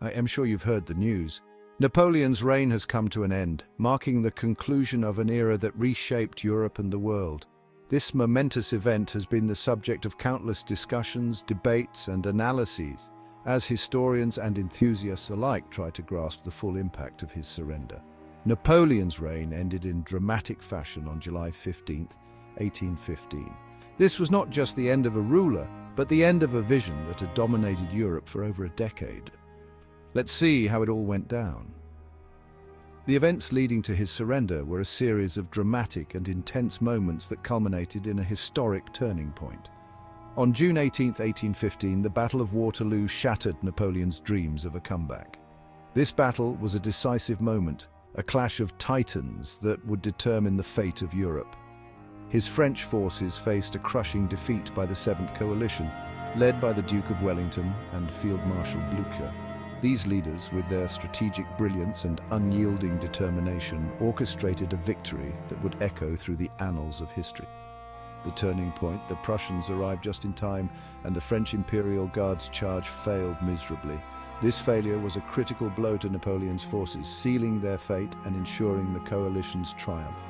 I am sure you've heard the news. Napoleon's reign has come to an end, marking the conclusion of an era that reshaped Europe and the world. This momentous event has been the subject of countless discussions, debates, and analyses, as historians and enthusiasts alike try to grasp the full impact of his surrender. Napoleon's reign ended in dramatic fashion on July 15, 1815. This was not just the end of a ruler, but the end of a vision that had dominated Europe for over a decade. Let's see how it all went down. The events leading to his surrender were a series of dramatic and intense moments that culminated in a historic turning point. On June 18, 1815, the Battle of Waterloo shattered Napoleon's dreams of a comeback. This battle was a decisive moment, a clash of titans that would determine the fate of Europe. His French forces faced a crushing defeat by the Seventh Coalition, led by the Duke of Wellington and Field Marshal Blücher. These leaders, with their strategic brilliance and unyielding determination, orchestrated a victory that would echo through the annals of history. The turning point, the Prussians arrived just in time, and the French Imperial Guard's charge failed miserably. This failure was a critical blow to Napoleon's forces, sealing their fate and ensuring the coalition's triumph.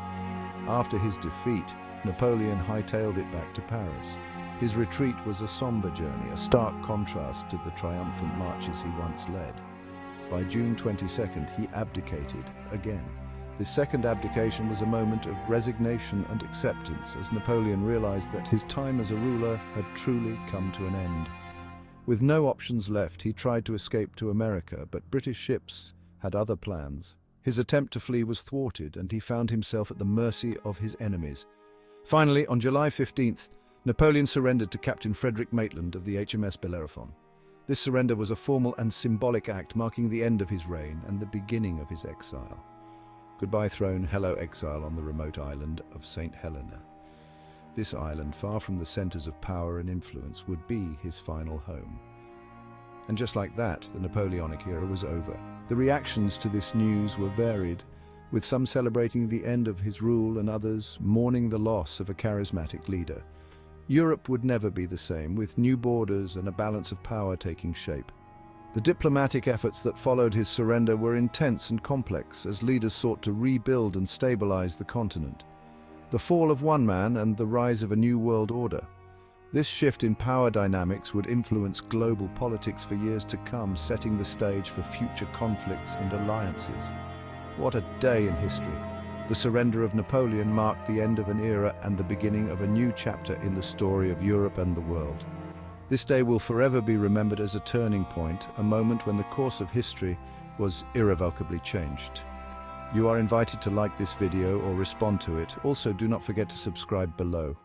After his defeat, Napoleon hightailed it back to Paris. His retreat was a somber journey, a stark contrast to the triumphant marches he once led. By June 22nd, he abdicated again. This second abdication was a moment of resignation and acceptance, as Napoleon realized that his time as a ruler had truly come to an end. With no options left, he tried to escape to America, but British ships had other plans. His attempt to flee was thwarted, and he found himself at the mercy of his enemies. Finally, on July 15th, Napoleon surrendered to Captain Frederick Maitland of the HMS Bellerophon. This surrender was a formal and symbolic act marking the end of his reign and the beginning of his exile. Goodbye throne, hello exile on the remote island of St. Helena. This island, far from the centers of power and influence, would be his final home. And just like that, the Napoleonic era was over. The reactions to this news were varied, with some celebrating the end of his rule and others mourning the loss of a charismatic leader. Europe would never be the same, with new borders and a balance of power taking shape. The diplomatic efforts that followed his surrender were intense and complex, as leaders sought to rebuild and stabilize the continent. The fall of one man and the rise of a new world order. This shift in power dynamics would influence global politics for years to come, setting the stage for future conflicts and alliances. What a day in history! The surrender of Napoleon marked the end of an era and the beginning of a new chapter in the story of Europe and the world. This day will forever be remembered as a turning point, a moment when the course of history was irrevocably changed. You are invited to like this video or respond to it. Also, do not forget to subscribe below.